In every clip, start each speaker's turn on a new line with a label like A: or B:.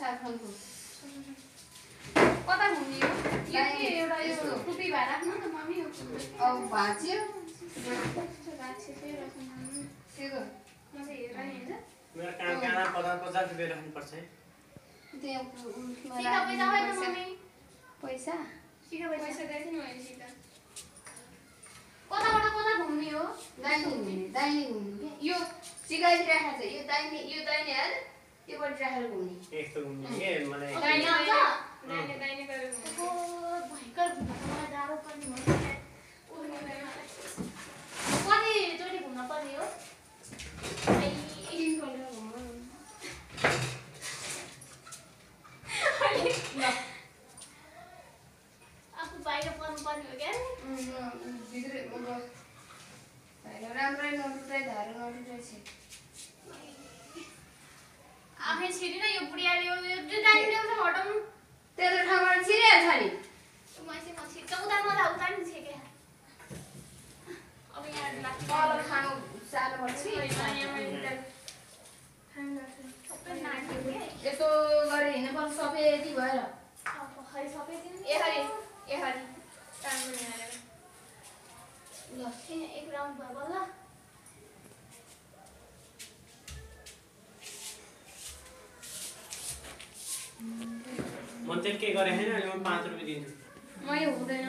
A: साफनको
B: कता घुम्ने हो यो के एउटा यो टुपी भएर राख्नु न मम्मी यो
A: अब भाँच्यो
B: राख्छ चाहिँ राख्नु
A: के गर्नु
B: म चाहिँ हेरेर नि हैन
C: मेरो काम काना 50 रुपैयाँ राख्नु पर्छ है
A: त्यहाँ
B: सिका पैसा होइन मम्मी
A: पैसा
B: सिका पैसा दिएछ नि मैले सिका कताबाट कता घुम्ने हो
A: दाहिने घुम्नु के यो सिकाइ राखेको छ यो दाहिने हात योबाट राखेर घुम्ने
C: यस्तो घुम्ने के मलाई
B: दाहिने आउँछ दाहिने गरेर घुम्ने ओ भयंकर घुम्न मलाई गाह्रो पर्ने हो कति चोटि घुम्न पर्ने हो आफू बाहिर पर्नु पर्ने हो क्या
A: राम्रै नटुटाइ धारो नटुटाइ छ
B: आफै छिरी न यो बुढियाले यो दाइले ल्याउँछ हटाउनु
A: त्यत्रो ठाउँबाट छिरिहाल्छ नि
B: मैसे म छिर्छ उता नि छ क्या अब यहाँ लाग्छ
A: तल खानु सानो पर्छ यस्तो गरे हिँड्नुपर्छ सफेदी भएर
B: हरि सबै दिन ए हरि काम गर्ने हालेर ल एक राउन्ड भयो बल्ल
C: म चाहिँ के गरे हैन अहिले म 5 रुपैयाँ दिन्छु
B: मैले हुँदैन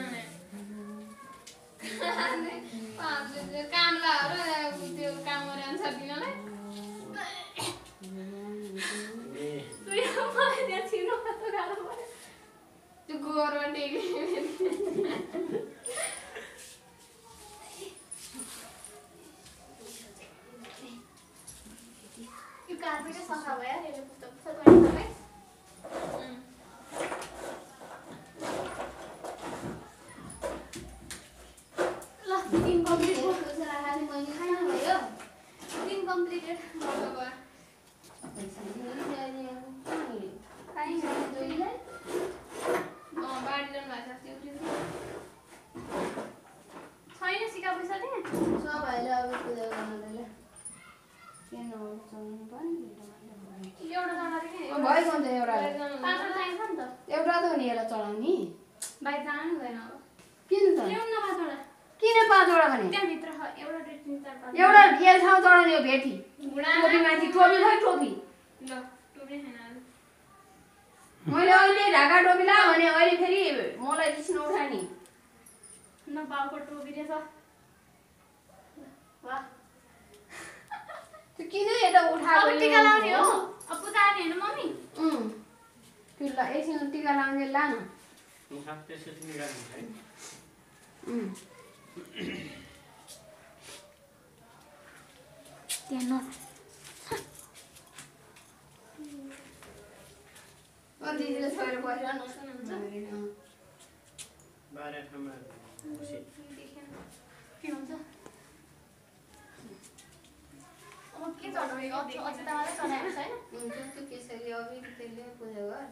B: नि काम लाएर त्यो काम गरे अनुसार दिनलाई त्यहाँ छिर्नु कस्तो गाह्रो पर्यो त्यो गोरमा टेक्ने यो कार्पेटै सफा भयो यसले पुस्तक गर्ने सबै ल दिन कम्प्लिट भयो
A: मैले खानु भयो
B: दिन कम्प्लिटेड भयो भयो बाँडी ल्याउनु भएको छ छैन सिका पैसा नि
A: सबैले अब पूजा गर्नुलाई के नचाउनु पनि
B: एउटा जनाले के
A: भइगयो नि त एउटा
B: 5 चाहिन्छ नि त
A: एउटा त हो नि यसलाई चढाउने
B: बाहिर जानु हुँदैन अब
A: किन त
B: ल्याउनु न 5 वटा
A: किन 5 वटा भने
B: त्यहाँभित्र एउटा डेट 3 4 5
A: एउटा यो ठाउँ चढाउने हो भेटी
B: घुडा
A: टोपी माथि टोपी खै टोपी
B: ल टोपी छैन
A: मैले अहिले ढाका टोपी ला भने अहिले फेरि मलाई रिस नउठानी
B: न बाउको टोपी रहेछ वाह
A: त्यो किन यता उठाएको
B: अब टिका लाउने हो अब पूजा गर्ने हैन मम्मी
A: त्यो ल एकछिन टिका लाउने ला न
C: म सब त्यसै निकाल्नु है
B: त्यहाँ न
A: दिदीले छोएर बसेर न
C: बारे ठाउँमा बसे
B: के हुन्छ अब के चढाउने अझ त मात्रै चढाएको छैन
A: हुन्छ त्यो केसरी अघि त्यसले पूजा गर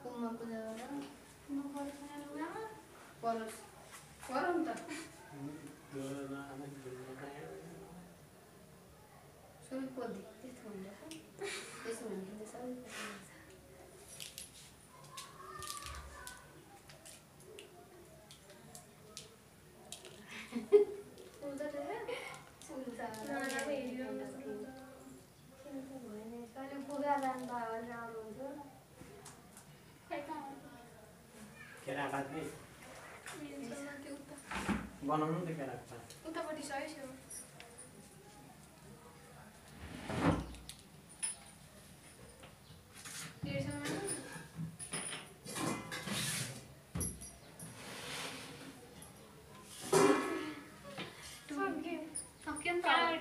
A: कुममा पूजा गर
B: म गर्छु लुगामा
A: परोस् गरौँ त सबै पोल्दै त्यस्तो हुन्छ त्यसो हुँदैन सबै पूजा जानु भयो राम्रो हुन्छ
C: केरा पात बनाउनु त केरा पात
B: उतापट्टि सही छ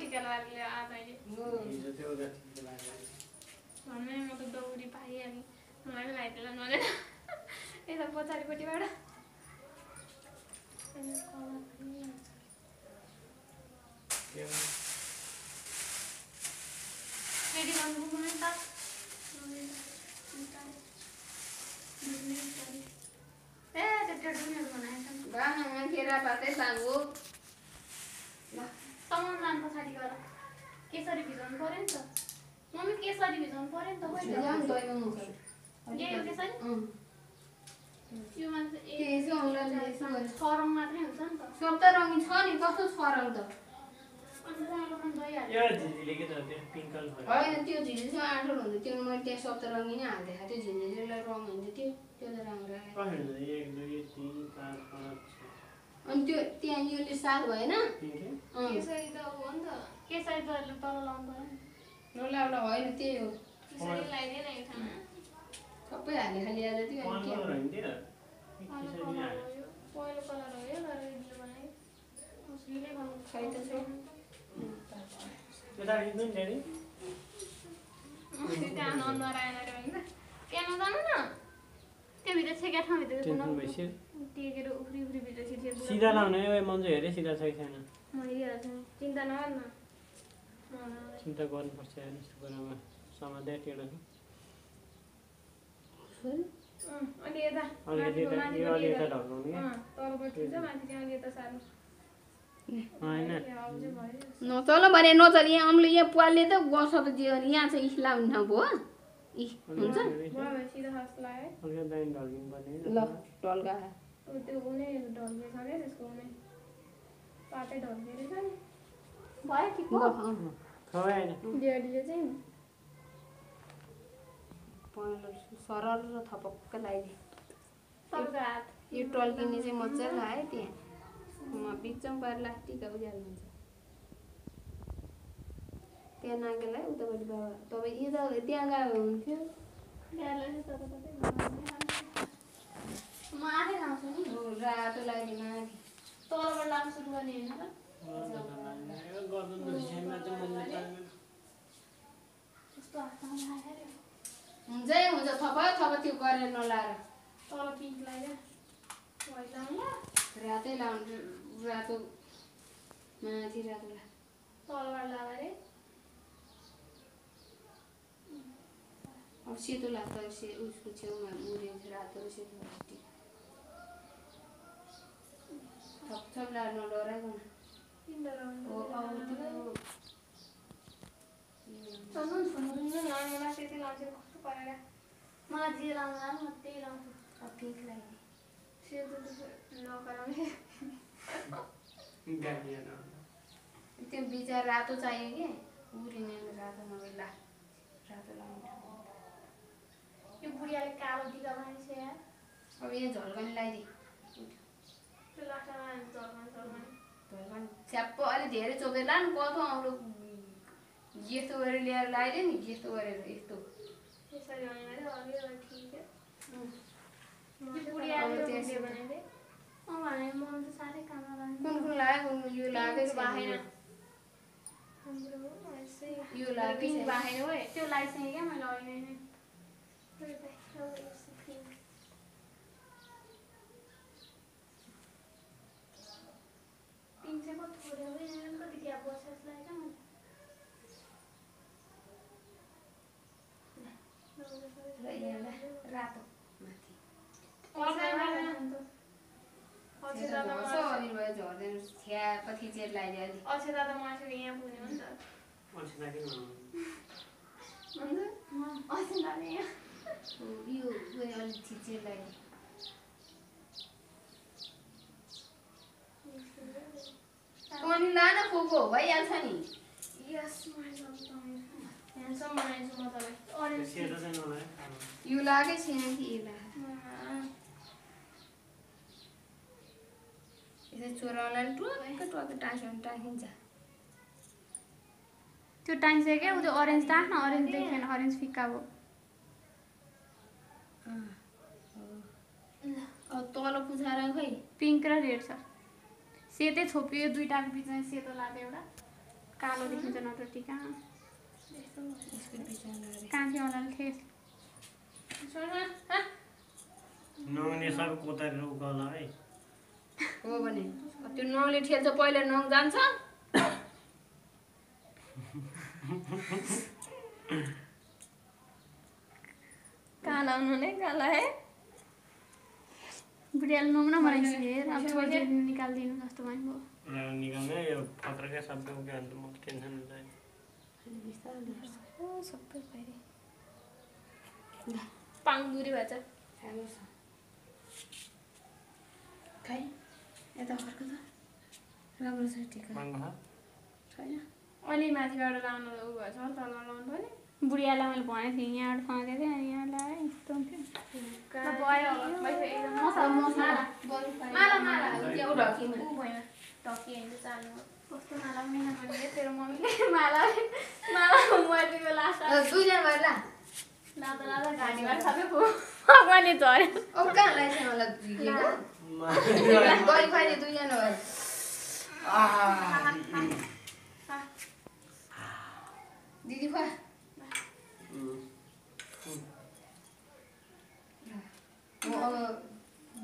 B: टिका लाग्यो आधैले
C: हिजो त्यो जति लाग्यो
B: घरमै म त दौडी पाइहालेँ मलाई पनि लगाइदिएला नले यता पछाडिपट्टिबाट रेडी गर्नु पुग्नु त ए त्यो डुनेर बनाएछ
A: गानामा केरा पातै लानु
B: सामान लानु पछाडि गएर केसरी भिजाउनु पर्यो नि त मम्मी केसरी भिजाउनु पर्यो नि त
A: भिजाउनु दहीमा मुख
B: यही हो केसरी यो मान्छे
A: त्यसो होला त्यसो गरे
B: सरङ मात्रै हुन्छ नि त
A: सप्तरङ्गी छ नि कस्तो सरल त
B: अनि राम्रो पनि भइहाल्छ
C: यो झिझिले के त त्यो पिङ्क कलर
A: होइन त्यो झिझिसँग आठो हुन्छ त्यो मैले त्यहाँ सप्तरङ्गी नै हाल्दै त्यो झिझिलाई रङ हुन्छ त्यो त राम्रो आयो
C: कसरी हुन्छ 1 2 3 4 5
A: अनि त्यो त्यहाँ योले साल भएन
B: केसरी त हो नि त केसरी त तल लाउनु पर्यो नि
A: नलाउला होइन त्यही हो
B: केसरी लगाइदिएन यो ठाउँमा
A: सबै हाले खालि आज त्यो अनि के
B: पहिलो कलर हो यो तर दिदीले बनायो उसले गर्नु
A: खै त छ
C: यता हिँड्नु नि ड्याडी
B: त्यहाँ नरायण हुन्छ त्यहाँ नजानु न त्योभित्र छेका ठाउँभित्र
C: टेन्सन भइसक्यो
B: टेकेर उफ्री उफ्री भित्र छिर्छिर
C: सिधा लाउने हो मन्जु हेरे सिधा छ कि छैन
B: म हेरिहाल्छु चिन्ता नगर न
C: चिन्ता गर्नुपर्छ यस्तो कुरामा समाधान टेढो छ
B: अनि यता
C: अलिकति यो अलि यता ढल्काउने क्या
B: तलबाट ठिक छ माथि चाहिँ अलि यता सार्नु
C: होइन
A: नचल भने नचल यहाँ अम्ले यहाँ पुवालले त गर्छ त जे यहाँ चाहिँ इस्लाम ठाउँ भयो हुन्छ
B: सिधा हस लाग्यो
C: अलिकति दाइन ढल्किनु पर्ने
A: ल ढल्का
B: त्यो हुने ढल्के छ क्या त्यसको हुने पाटै ढल्के रहेछ नि भयो ठिक हो
C: खवाएन
B: ड्याडीले चाहिँ
A: पहिलो सरल र थपक्क लगाइदिए
B: सबको हात
A: यो टल्किने चाहिँ मजाले लगायो त्यहाँ बिचमा पार लास्टिका उज्यालो हुन्छ त्यहाँ नागेलाई उतापट्टि बाबा तपाईँ यता त्यहाँ गयो हुन्थ्यो
B: ड्याडीलाई चाहिँ तताततै म आफै खाउँछु नि
A: रातो लगाइदिनु माथि
B: तलबाट लाग्नु सुरु गर्ने होइन र कस्तो हातमा लाग्यो
A: हुन्छै हुन्छ थप थप त्यो गरेर नलाएर
B: तल पिङ्क लाग्यो वाइट लाउनु
A: रातै लाउनु रातो माथि रातो ला
B: तलबाट लाग्यो अरे
A: अब सेतो लाग्छ उसको छेउमा उरेन्छ रातो र सेतो थप थप लाएर नडराइकन हो अब त्यो
B: चल्नु मलाई त्यति लाउँछु कस्तो परेर मलाई जे लाउनु लाग्यो म त्यही लाउँछु
A: अब पिङ्क लगाइदिएँ
B: सेतो नगराउने
A: त्यो बिचा रातो चाहियो कि उरिने रातो नभए ला रातो लगाउने
B: यो बुढियाले कालो टिका मानिस यार
A: अब यहाँ झल्कने लगाइदिएँ
B: त्यो लास्टमा झल्कन
A: च्याप्प अलिक धेरै चोकेर ला नि कतो आउनु यस्तो गरेर ल्याएर लगाइदियो नि यस्तो गरेर यस्तो
B: त्यसरी भने अलि ठिक भने म त साह्रै काम
A: कुन कुन लाग्यो कुन यो लाग्यो
B: बाहेन
A: यो लाग्यो
B: पिङ्क बाहेन हो त्यो लाइसकेँ क्या मैले अहिले नै पिङ्क चाहिँ कति थोरै हो कति ग्याप बस्छ जस्तो लाग्यो क्या
A: रातो माथि झर्दैन छ्याप थिचेर लगाइदियो अलि
B: अक्षय दादा मासु यहाँ पुग्ने हो नि त अक्षय दादा यहाँ
A: यो अलिक थिचेर लगाइदियो अनि लान फोको भइहाल्छ नि
B: यस ह्यान्डसम बनाइदिन्छु म तपाईँलाई अरेन्ज
A: यो लागेकै छैन कि यसो चोराउला टुक्क टुक्क टाँसिन्छ
B: त्यो टाइम्सक्यो क्या उ त्यो अरेन्ज टाँस न अरेन्ज देखेन अरेन्ज फिक्का भयो
A: तल पुछाएर खै
B: पिङ्क र रेड छ सेतै छोपियो दुईटाको बिचमा सेतो लाग्यो एउटा कालो देखिन्छ नत्र टिका काँचीवालाले ठेस
C: नङले सब कोतारेर उकाला है
A: हो भने त्यो नङले ठेल्छ पहिला नङ जान्छ
B: काला उन्होंने काला है बुढ़ियाल नङ न बनाइसके अब छोड्दै निकाल्दिनु जस्तो भयो
C: निकाल्ने यो पत्रका शब्दको ज्ञान त म टेन्सन हुँदैन
B: सबै भइदियो पाङदुरी भएछ
A: राम्रो छ खै यता फर्क त राम्रो छ टिका
C: माग्नु
A: छैन
B: अलि माथिबाट लाउनु उ भएछ तल लाउनु पर्ने बुढियालाई मैले भनेको थिएँ यहाँबाट खनाएको थिएँ अनि यहाँ लगाएँ यस्तो हुन्थ्यो भयो माला माला
A: त्यो ढकिमा
B: भएन ढकिहाल्छ चाल्नु कस्तो माला महिना मैले तेरो मम्मीले माला माला मर्तीको लास्ट
A: दुईजना भएर
B: लाँदा लाँदा घाँटीबाट सबै पनि झऱ्यो
A: अब कहाँ लाग्छ मलाई झिकेको गरी खाने दुईजना भएर दिदी खुवा म अब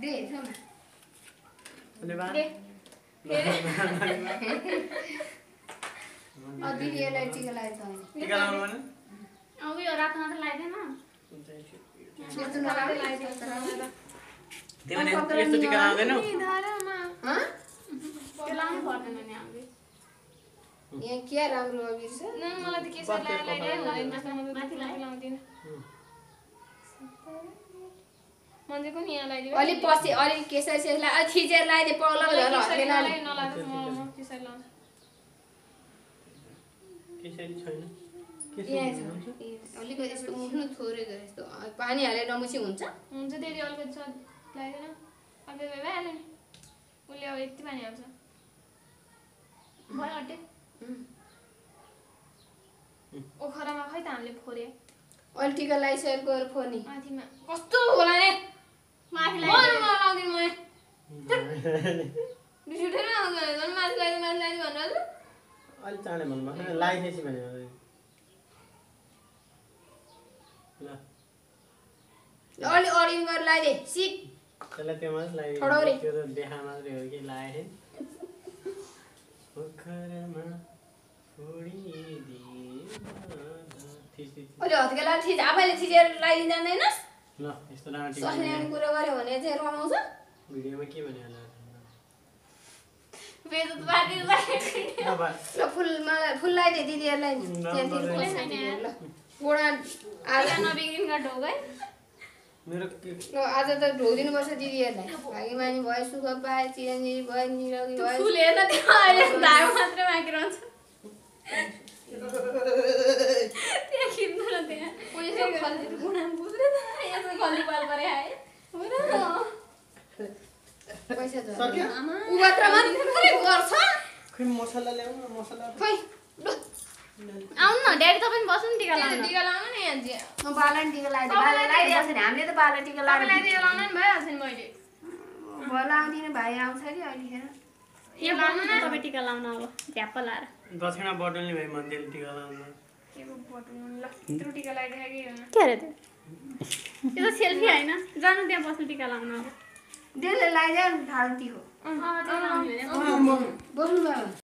A: दे छम
C: धन्यवाद
A: दिदीहरूलाई टिका लगाएछ
C: टिका लाउनु भने
B: अब यो रात मात्र लगाइदिएन
A: त्यस्तो नलागे
C: तिमीले यस्तो टिका लाउँदैनौ
B: त्यो लाउनु पर्दैन नि हामीले
A: यहाँ के राम्रो अबिर छ
B: मलाई त केसर लगाइदिनु माथि लाउँदिनँ मन्दिरको नि यहाँ लगाइदियो
A: अलि पछि अलि केसर सेसलाई अलि थिचेर लगाइदिए पग्ला
B: केसर लाउँछ
C: केसरी छैन
A: अलिकति यस्तो उठ्नु थोरै गरे यस्तो पानी हालेर नमुसी हुन्छ
B: हुन्छ त्यति अलिकति छ लगाइदिएन अलिकति भइहाल्यो नि उसले अब यति पानी हाल्छ भयो अट्टे ओखरामा खै त हामीले फोरे
A: अलि टिका लगाइसकेको फोर्नी
B: माथिमा कस्तो होला नि माथि लगाइदिनु म रिस उठेर आउँछ भने माथि लगाइदिनु भन्नु
C: अलि चाँडै भन्नुभएको लगाइदिएपछि भने ल
A: अलि अडिन गरेर लगाइदिए सिक
C: त्यसलाई त्यो मात्रै
A: ठडौरे।
C: लगाइदियो त्यो त देखा मात्रै हो कि लाए ओखरमा
A: अलि हत्केला थिच आफैले थिचेर लगाइदिनु जान्दैनस्
C: ल यस्तो राम्रो टिका
A: सस्याउने कुरा गर्यो भने चाहिँ रमाउँछ
C: भिडियोमा के भन्यो होला
B: बेजत पार्दिनु
C: अब
A: ल फुल लगाइदिए दिदीहरूलाई ल गोडा आज
B: नबिग्रिनु ढोक है
C: मेरो
A: ल आज त ढोगिदिनुपर्छ दिदीहरूलाई भागी मानी भयो सुख पाए चिरञ्जीवी भयो निरोगी भयो
B: फुल हेर्न त्यो अहिले धाग मात्रै बाँकी रहन्छ त्यहाँ खिच्नु न त्यहाँ पैसा खल्ली गुणाम बुझ्दै त यसो खल्ली पाल परे आए हो र
A: पैसा छ
C: सक्यो?
A: उ मात्र मात्रै गर्छ
C: खै मसला ल्याउनु न मसला
A: खै
B: आउनु न ड्याडी तपाईँ बस्नु नि टिका लाउनु
A: टिका लाउनु नि यहाँ म बालन टिका लगाइदिए बालन लगाइदिएको छ नि हामीले त बाला टिका
B: तपाईँलाई
A: लगाएर
B: टिका लाउनु नि भइहाल्छ नि मैले
A: भल आउँदिनँ भाइ आउँछ कि अहिलेखेर
B: यो लाउनु न तपाईँ टिका लाउनु अब झ्याप्प लाएर
C: दक्षिणा बटुल्ने भाइ मन्दिर टिका लाउनु
B: के को बटुल्नु ल यत्रो टिका लगाइदिएको कि
D: के अरे त्यो
B: त्यो त सेल्फी होइन जानु त्यहाँ बस्नु टिका लाउनु अब
A: त्यसले लगाइदियो ठाडो टिको
B: अँ त्यो लाउने
A: बस्नु भयो